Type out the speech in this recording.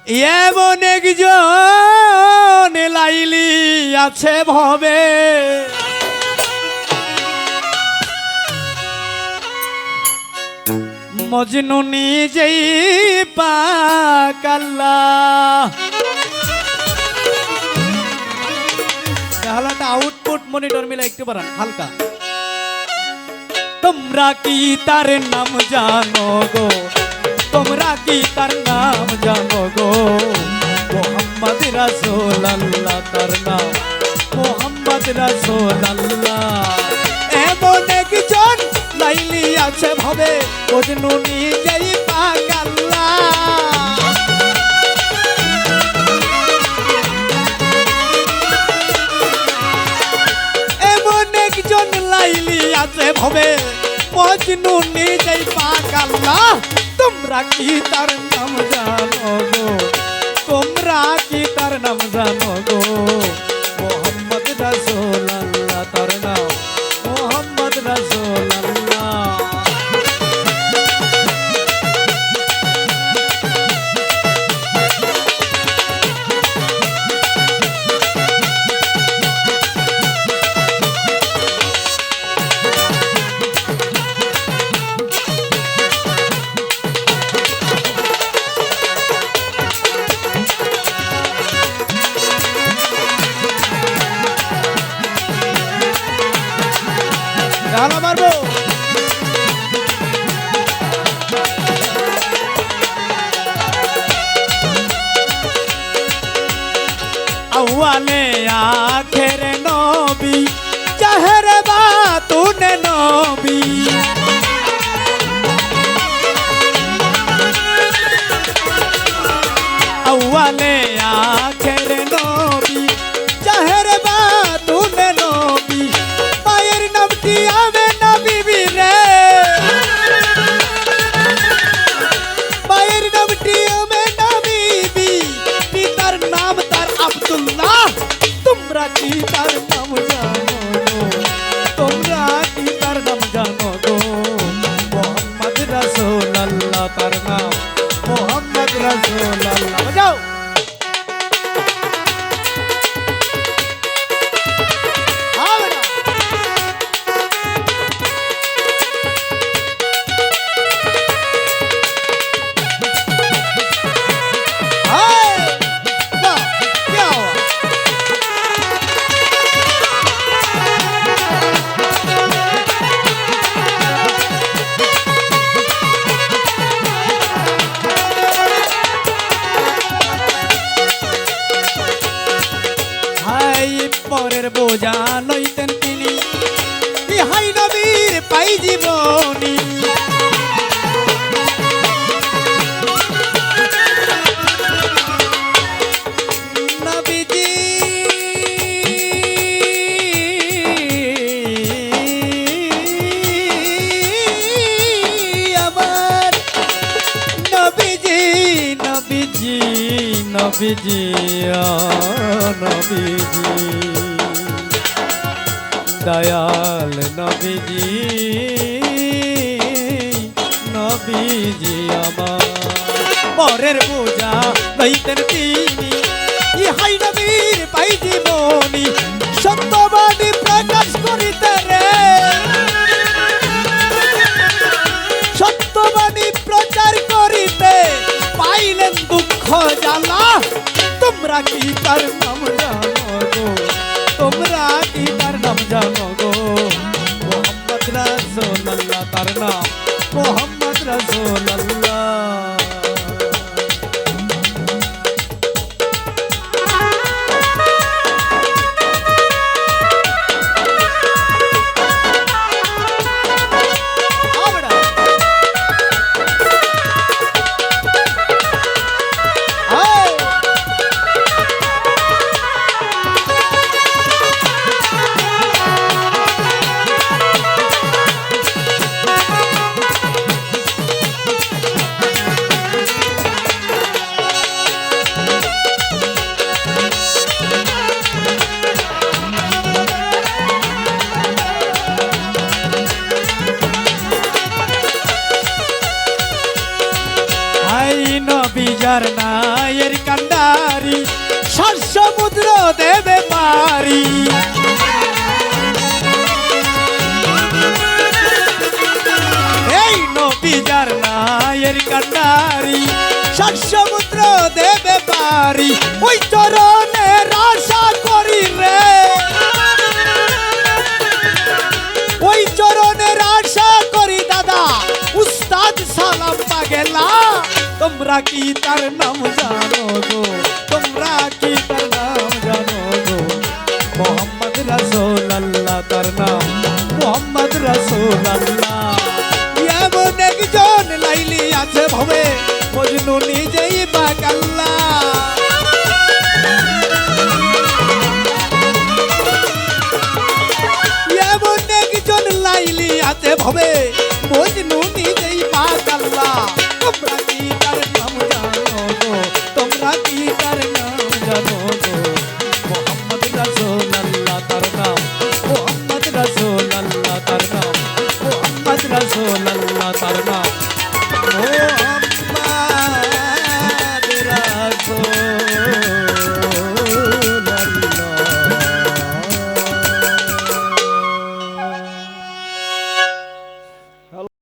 এমন একজন লাইলি আছে ভবে, মজনু নিজেই পাক আল্লাহ। হালকা আউটপুট মনিটর মিলে একটু বাড়ান হালকা। তোমরা কি তার নাম জানো গো, তোমরা কি তার নাম জানো গো, মোহাম্মদ রাসূলুল্লাহ তার নাম, মোহাম্মদ রাসূলুল্লাহ। এমন একজন লাইলি আছে ভবে, মজনু নিজেই পাক আল্লাহ। এমন একজন লাইলি আছে ভবে, মজনু নিজেই পাক আল্লাহ। তোমরা কি তার নাম জানো গো, তোমরা কি তার নাম জানো গো, মোহাম্মদ রাসূলুল্লাহ তার নাম, মোহাম্মদ রাসূলুল্লাহ। গালা মারবো আউয়ালে আখের নবী, জাহের বাতুনে নবী। আউয়ালে আখের নবী, জাহের বাতুনে নবী। মায়ের নামটি আমেনা বিবি রে, মায়ের নামটি আমেনা বিবি, পিতার নাম তার আব্দুল্লাহ। তোমরা কি তার নাম জানো গো, তোমরা কি তার নাম জানো গো, মোহাম্মদ রাসূলুল্লাহ তার নাম, মোহাম্মদ রাসূলুল্লাহ। যাও পরের বোঝা লইতেন তিনি, ইহাই নবীর পাই জীবনী। নবীজি আমার, নবীজি নবীজি নবীজি নবীজি, দয়াল নবীজি, নবীজি আমার। পরের বোঝা লইতেন তিনি, ইহাই নবীর পাই জীবনী। সত্যবাদী প্রকাশ করিতে রে, সত্যবাদী প্রচার করিতে পাইলেন দুঃখ জ্বালা। তোমরা কি তার নাম জানো গো, তোমরা কি তার নাম জানো গো, মোহাম্মদ রাসূলুল্লাহ তার নাম, মোহাম্মদ রাসূলুল্লাহ। নবী যার নায়ের কান্ডারি সাত সমুদ্র দেবে পারি এই নবী যার নায়ের কান্ডারি সাত সমুদ্র দেবে পারি ওই চরণের আশা করি রে ওই চরণের আশা করি দাদা উস্তাদ সালাম পাগেলা তোমরা কি তার নাম জানো গো তোমরা কি তার নাম জানো গো মোহাম্মদ রাসূলুল্লাহ তার নাম মোহাম্মদ রাসূলুল্লাহ এমন একজন লাইলি আছে ভবে মজনু নিজেই পাগলা এমন একজন লাইলি আছে ভবে মজনু নিজেই পাগলা তোমরা কি তার নাম জানো গো তোমরা কি তার নাম জানো গো মোহাম্মদ রাসূলুল্লাহ তার নাম মোহাম্মদ রাসূলুল্লাহ তার নাম মোহাম্মদ রাসূলুল্লাহ তার নাম